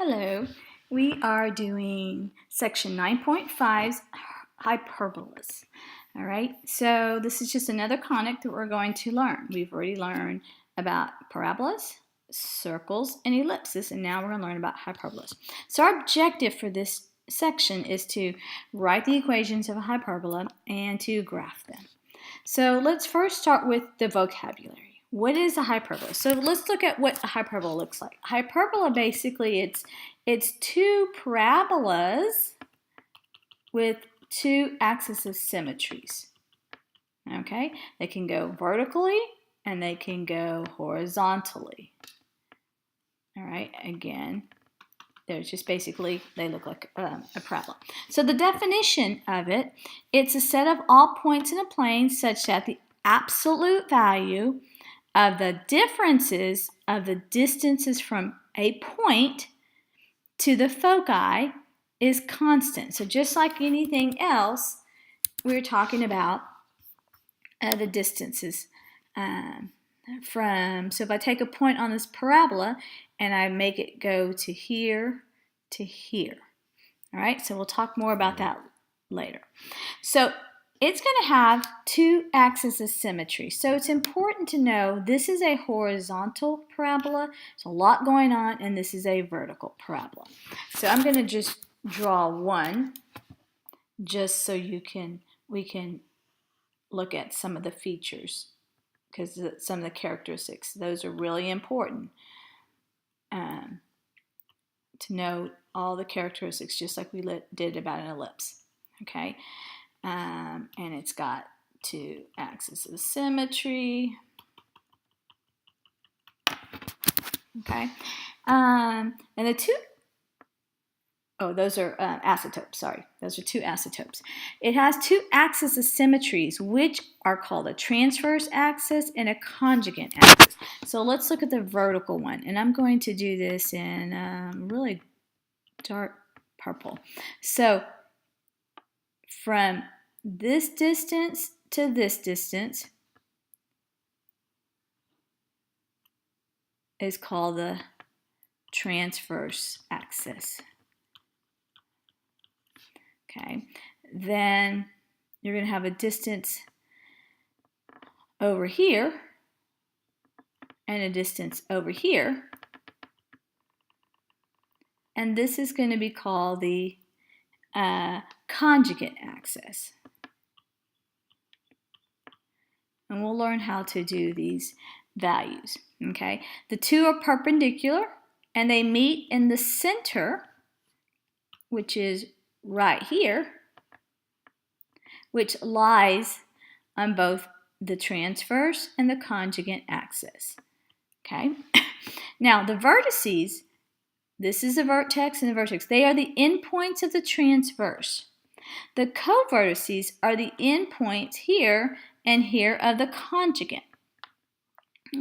Hello, we are doing section 9.5's hyperbolas. All right, so this is just another conic that we're going to learn. We've already learned about parabolas, circles, and ellipses, and now we're going to learn about hyperbolas. So our objective for this section is to write the equations of a hyperbola and to graph them. So let's first start with the vocabulary. What is a hyperbola? So let's look at what a hyperbola looks like. Hyperbola, basically, it's two parabolas with two axes of symmetries. Okay, they can go vertically and they can go horizontally. All right, again, they're just basically, they look like a parabola. So the definition of it, it's a set of all points in a plane such that the absolute value of the differences of the distances from a point to the foci is constant. So just like anything else, we're talking about the distances so if I take a point on this parabola and I make it go to here to here. All right, so we'll talk more about that later. So it's going to have two axes of symmetry. So it's important to know this is a horizontal parabola. There's a lot going on, and this is a vertical parabola. So I'm going to just draw one just so we can look at some of the features because some of the characteristics. Those are really important to know all the characteristics just like we did about an ellipse. Okay. And it's got two axes of symmetry. Okay, and the two, those are isotopes, sorry. Those are two isotopes. It has two axes of symmetries, which are called a transverse axis and a conjugate axis. So let's look at the vertical one, and I'm going to do this in really dark purple. So from this distance to this distance is called the transverse axis. Okay, then you're going to have a distance over here and a distance over here, and this is going to be called the conjugate axis. And we'll learn how to do these values. Okay, the two are perpendicular and they meet in the center, which is right here, which lies on both the transverse and the conjugate axis. Okay, now the vertices, this is the vertex and the vertex, they are the endpoints of the transverse. The co-vertices are the endpoints here and here of the conjugate.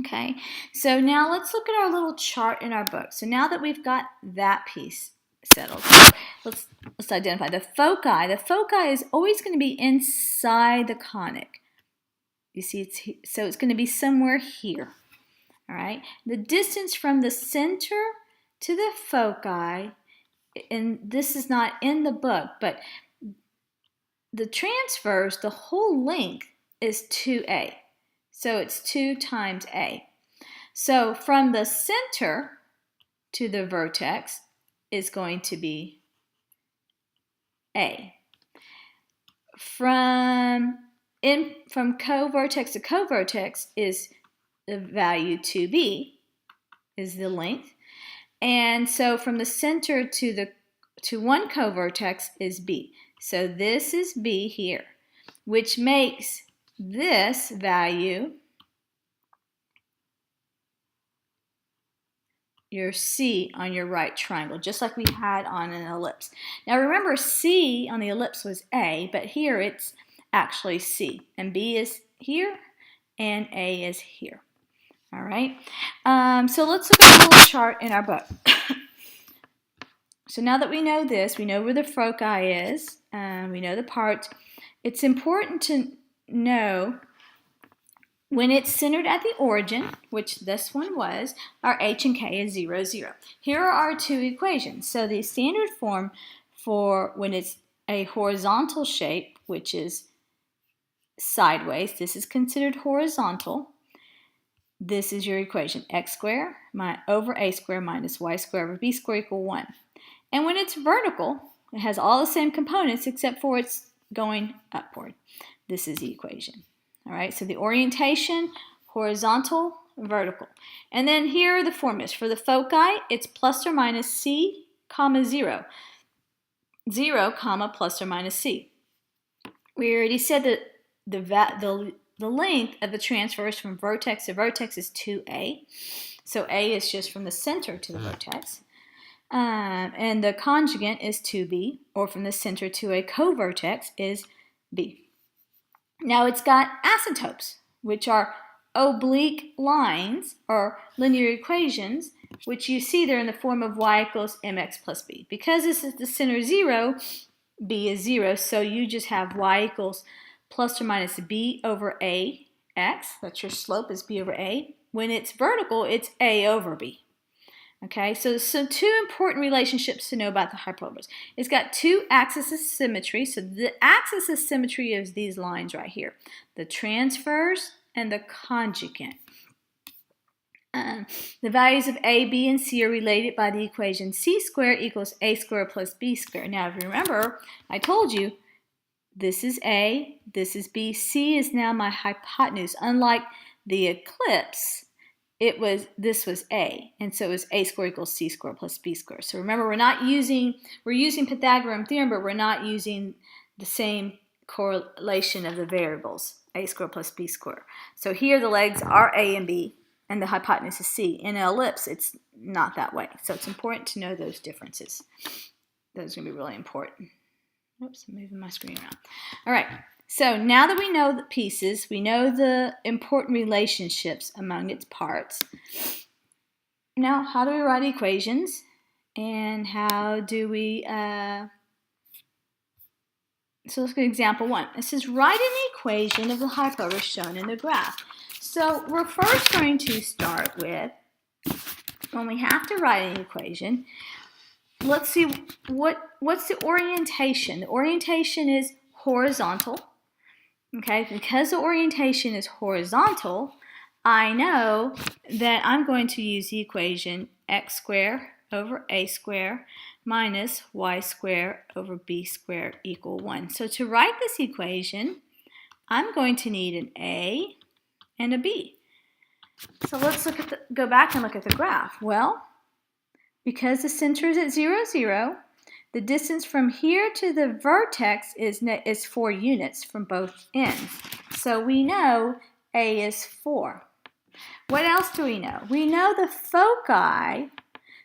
Okay, so now let's look at our little chart in our book. So now that we've got that piece settled, let's identify the foci. The foci is always going to be inside the conic. You see, it's going to be somewhere here. All right, the distance from the center to the foci, and this is not in the book, but the transverse, the whole length is 2a. So it's 2 times a. So from the center to the vertex is going to be a. From co-vertex to co-vertex is the value 2b, is the length. And so from the center to one co-vertex is b. So this is b here, which makes this value your C on your right triangle, just like we had on an ellipse. Now remember, C on the ellipse was A, but here it's actually C, and B is here, and A is here. All right, so let's look at the little chart in our book. So now that we know this, we know where the foci is, we know the parts. It's important to know When it's centered at the origin, which this one was, our h and k is 0, 0. Here are our two equations. So the standard form for when it's a horizontal shape, which is sideways, this is considered horizontal. This is your equation, x squared over a squared minus y squared over b squared equal 1. And when it's vertical, it has all the same components except for it's going upward. This is the equation. All right, so the orientation, horizontal, vertical. And then here are the formulas. For the foci, it's plus or minus c, comma 0. 0, comma, plus or minus c. We already said that the length of the transverse from vertex to vertex is 2a. So a is just from the center to the vertex. And the conjugate is 2b, or from the center to a covertex is b. Now it's got asymptotes, which are oblique lines or linear equations, which you see there in the form of y equals mx plus b. Because this is the center 0, b is 0, so you just have y equals plus or minus b over a x. That's your slope, is b over a. When it's vertical, it's a over b. Okay, so two important relationships to know about the hyperbolas. It's got two axes of symmetry. So the axis of symmetry is these lines right here, the transverse and the conjugate. The values of a, b, and c are related by the equation c squared equals a squared plus b squared. Now, if you remember, I told you this is a, this is b, c is now my hypotenuse. Unlike the ellipse, this was a, and so it was a squared equals c squared plus b squared. So remember, we're using Pythagorean theorem, but we're not using the same correlation of the variables, a squared plus b squared. So here the legs are a and b, and the hypotenuse is c. In an ellipse, it's not that way. So it's important to know those differences. Those are going to be really important. Oops, I'm moving my screen around. All right. So now that we know the pieces, we know the important relationships among its parts. Now, how do we write equations? And how do we, so let's go to example 1. It says, write an equation of the hyperbola shown in the graph. So we're first going to start with, when we have to write an equation, let's see what's the orientation. The orientation is horizontal. Okay, because the orientation is horizontal, I know that I'm going to use the equation x squared over a squared minus y squared over b squared equal 1. So to write this equation, I'm going to need an a and a b. So let's go back and look at the graph. Well, because the center is at 0, 0, the distance from here to the vertex is 4 units from both ends. So we know A is 4. What else do we know? We know the foci.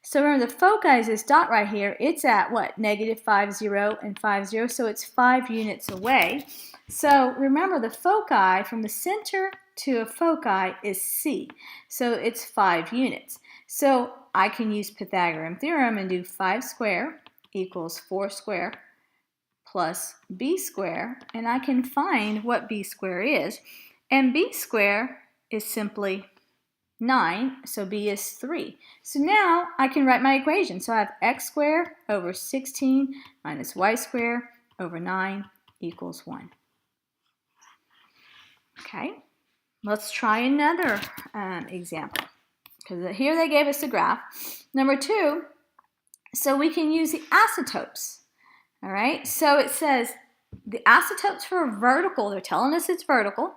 So remember, the foci is this dot right here. It's at what? Negative 5, 0, and 5, 0. So it's 5 units away. So remember, the foci from the center to a foci is C. So it's 5 units. So I can use Pythagorean theorem and do 5 squared equals 4 squared plus b squared, and I can find what b squared is. And b squared is simply 9, so b is 3. So now I can write my equation. So I have x squared over 16 minus y squared over 9 equals 1. Okay, let's try another example, because here they gave us the graph. Number 2, so we can use the asymptotes. All right, so it says the asymptotes for vertical, they're telling us it's vertical.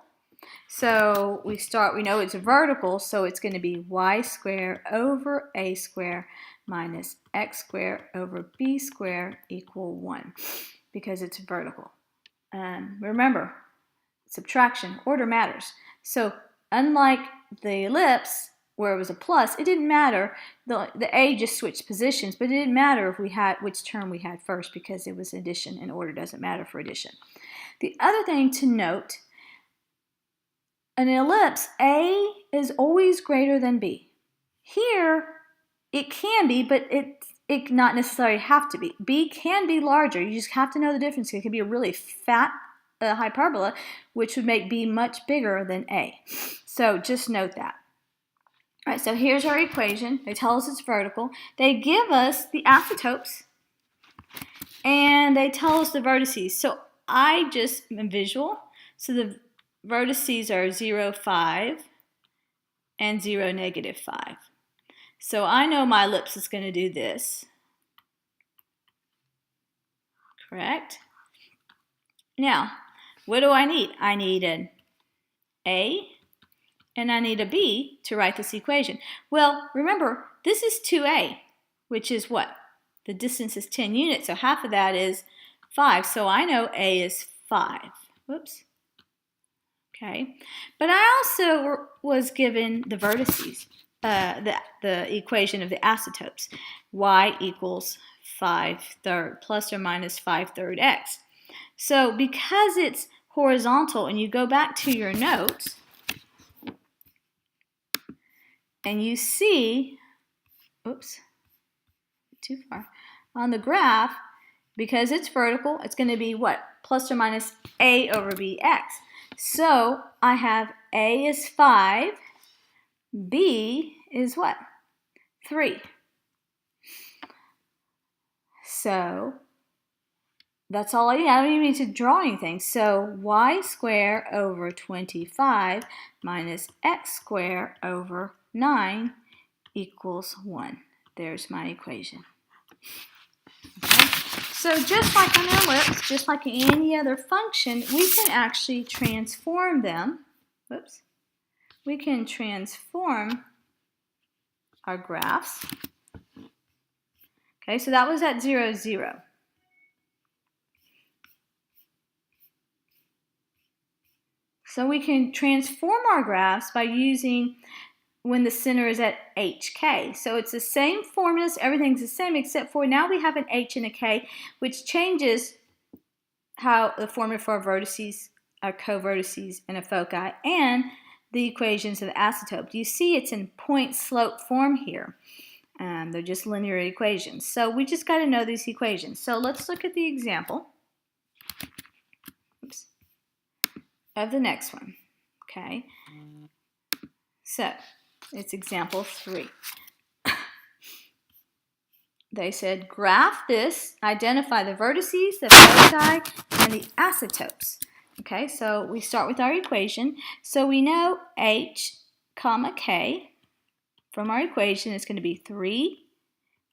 So we know it's vertical, so it's going to be y squared over a squared minus x squared over b squared equal 1, because it's vertical. Remember, subtraction, order matters. So unlike the ellipse, where it was a plus, it didn't matter. The a just switched positions, but it didn't matter if we had which term we had first, because it was addition, and order doesn't matter for addition. The other thing to note, an ellipse, a is always greater than b. Here, it can be, but it not necessarily have to be. B can be larger. You just have to know the difference. It could be a really fat hyperbola, which would make b much bigger than a. So just note that. All right, so here's our equation. They tell us it's vertical. They give us the asymptotes, and they tell us the vertices. So I just am visual. So the vertices are 0, 5, and 0, negative 5. So I know my ellipse is going to do this. Correct? Now, what do I need? I need an A and I need a B to write this equation. Well, remember, this is 2A, which is what? The distance is 10 units, so half of that is 5. So I know A is 5. Whoops. Okay. But I also was given the vertices, the equation of the asymptotes. Y equals 5/3 plus or minus 5/3 x. So because it's horizontal, and you go back to your notes, and you see, oops, too far, on the graph, because it's vertical, it's going to be what? Plus or minus a over bx. So I have a is 5, b is what? 3. So that's all I need. I don't even need to draw anything. So y squared over 25 minus x squared over 9 equals 1. There's my equation. Okay. So just like an ellipse, just like any other function, we can actually transform them. Whoops. We can transform our graphs. Okay, so that was at 0, 0. So we can transform our graphs by using when the center is at HK. So it's the same formulas, everything's the same, except for now we have an H and a K, which changes how the formula for our vertices, our co-vertices, and a foci, and the equations of the asymptote. You see it's in point-slope form here. They're just linear equations. So we just got to know these equations. So let's look at the example. Oops. Of the next one. Okay. So it's example 3. They said graph this, identify the vertices, the foci, and the asymptotes. Okay, so we start with our equation. So we know h comma k from our equation is going to be 3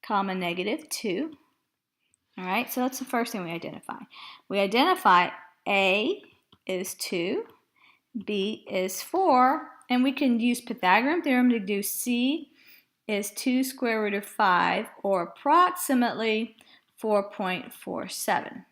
comma negative 2. All right, so that's the first thing we identify. We identify a is 2, b is 4, and we can use Pythagorean theorem to do c is 2 square root of 5, or approximately 4.47.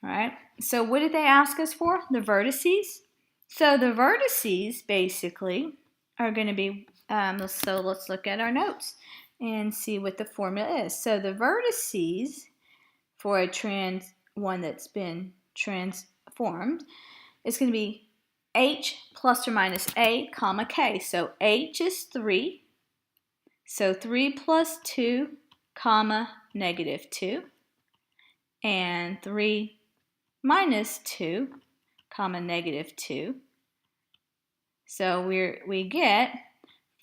All right, so what did they ask us for? The vertices. So the vertices basically are going to be, so let's look at our notes and see what the formula is. So the vertices for a one that's been transformed is going to be h plus or minus a comma k. So h is 3. So 3 plus 2 comma negative 2. And 3 minus 2 comma negative 2. So we get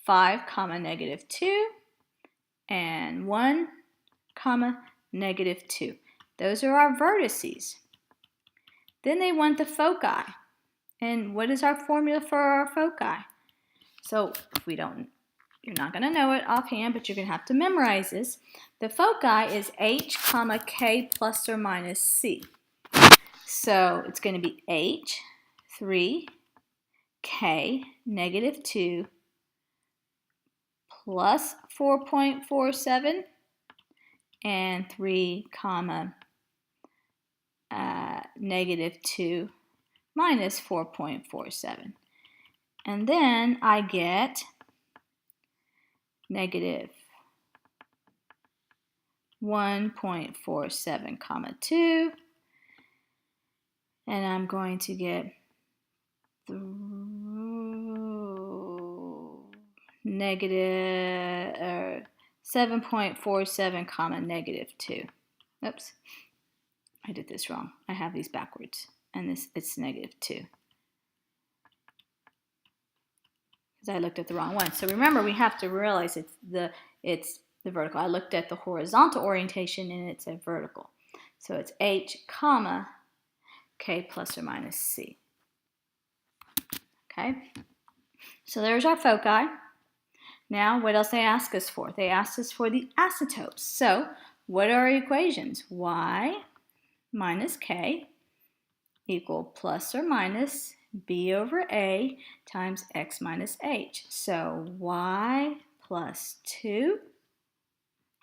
5 comma negative 2 and 1 comma negative 2. Those are our vertices. Then they want the foci. And what is our formula for our foci? So if we don't, you're not going to know it offhand, but you're going to have to memorize this. The foci is h comma k plus or minus c. So it's going to be h, 3, k, negative 2, plus 4.47, and 3 comma negative 2 minus 4.47. And then I get negative 1.47 comma 2, and I'm going to get negative 7.47 comma negative 2. Oops, I did this wrong. I have these backwards. and it's negative 2. Because I looked at the wrong one. So remember, we have to realize it's the vertical. I looked at the horizontal orientation, and it's a vertical. So it's h, comma, k plus or minus c. Okay? So there's our foci. Now, what else they ask us for? They asked us for the isotopes. So, what are our equations? Y minus k equal plus or minus b over a times x minus h. So, y plus 2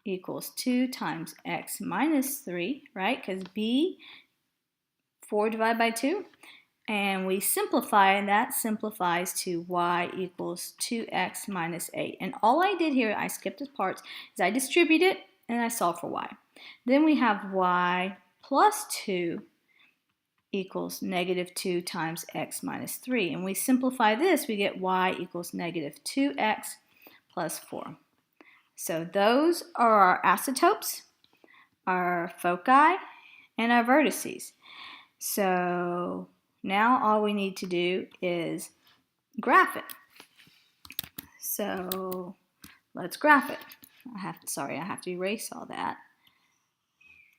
equals 2 times x minus 3, right? Because b, 4 divided by 2. And we simplify, and that simplifies to y equals 2x minus 8. And all I did here, I skipped this part, is I distributed and I solved for y. Then we have y plus 2 equals negative 2 times x minus 3. And we simplify this, we get y equals negative 2x plus 4. So those are our isotopes, our foci, and our vertices. So now all we need to do is graph it. So let's graph it. I have to erase all that.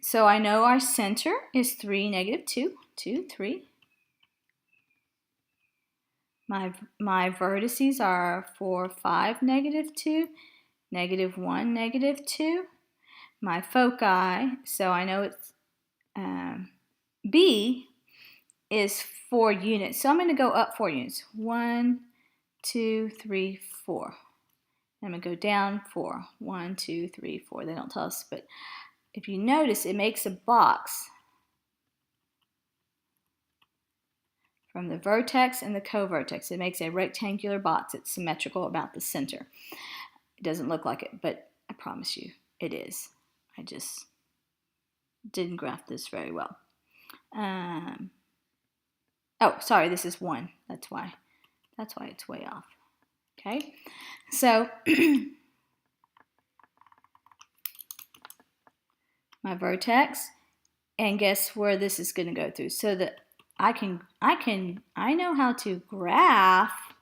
So I know our center is 3, negative 2, 2, 3. My vertices are 4, 5, negative 2, negative 1, negative 2. My foci, so I know it's B is 4 units. So I'm going to go up 4 units. 1, 2, 3, 4. I'm going to go down 4. 1, 2, 3, 4. They don't tell us, but if you notice, it makes a box from the vertex and the co-vertex. It makes a rectangular box. It's symmetrical about the center. It doesn't look like it, but I promise you it is. I just didn't graph this very well. Oh, sorry, this is 1. That's why it's way off. Okay, so my vertex, and guess where this is going to go through? So that I know how to graph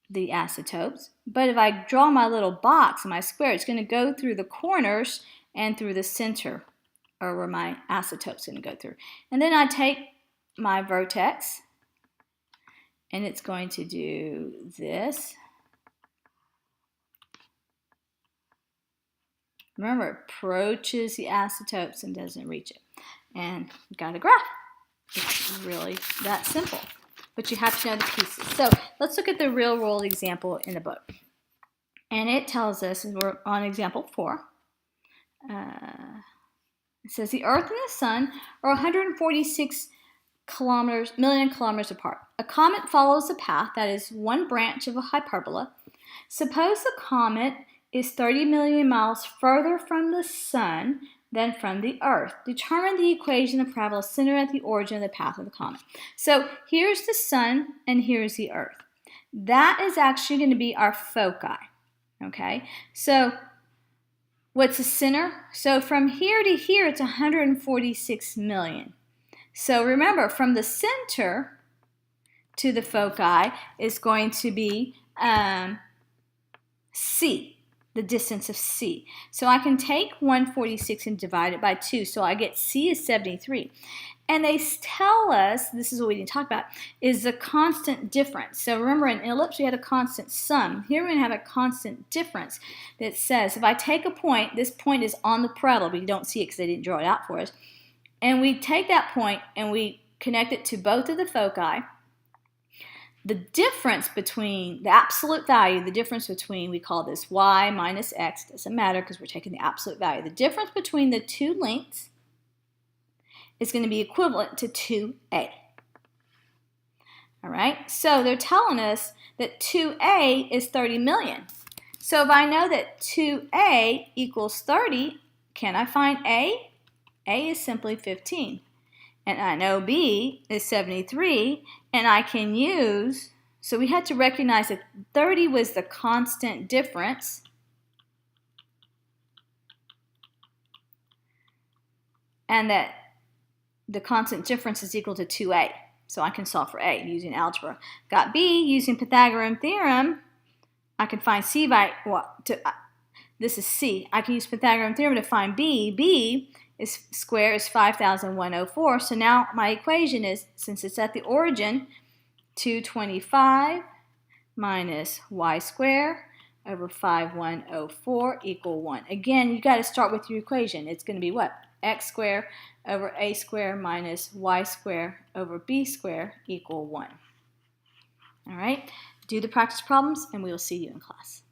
the isotopes, but if I draw my little box, my square, it's going to go through the corners and through the center, or where my isotope's going to go through. And then I take my vertex, and it's going to do this. Remember, it approaches the isotopes and doesn't reach it. And you got a graph. It's really that simple. But you have to know the pieces. So let's look at the real world example in the book. And it tells us, and we're on example 4. It says the Earth and the Sun are 146 million kilometers apart. A comet follows a path that is one branch of a hyperbola. Suppose the comet is 30 million miles further from the Sun than from the Earth. Determine the equation of the parabola centered at the origin of the path of the comet. So here's the Sun and here's the Earth. That is actually going to be our foci. Okay, so what's the center? So from here to here, it's 146 million. So remember, from the center to the foci is going to be C, the distance of C. So I can take 146 and divide it by 2. So I get C is 73. And they tell us, this is what we didn't talk about, is the constant difference. So remember, in ellipse, we had a constant sum. Here we're going to have a constant difference that says, if I take a point, this point is on the parabola, but you don't see it because they didn't draw it out for us. And we take that point and we connect it to both of the foci. The difference between the absolute value, the difference between, we call this y minus x, doesn't matter because we're taking the absolute value. The difference between the two lengths is going to be equivalent to 2a. All right, so they're telling us that 2a is 30 million. So if I know that 2a equals 30, can I find a? A is simply 15. And I know B is 73, and I can use, so we had to recognize that 30 was the constant difference. And that the constant difference is equal to 2a. So I can solve for a using algebra. Got b using Pythagorean theorem. I can find c by, this is c. I can use Pythagorean theorem to find b. B square is 5,104. So now my equation is, since it's at the origin, 225 minus y squared over 5,104 equal 1. Again, you got to start with your equation. It's going to be what? X squared over a squared minus y squared over b squared equal 1. All right, do the practice problems, and we will see you in class.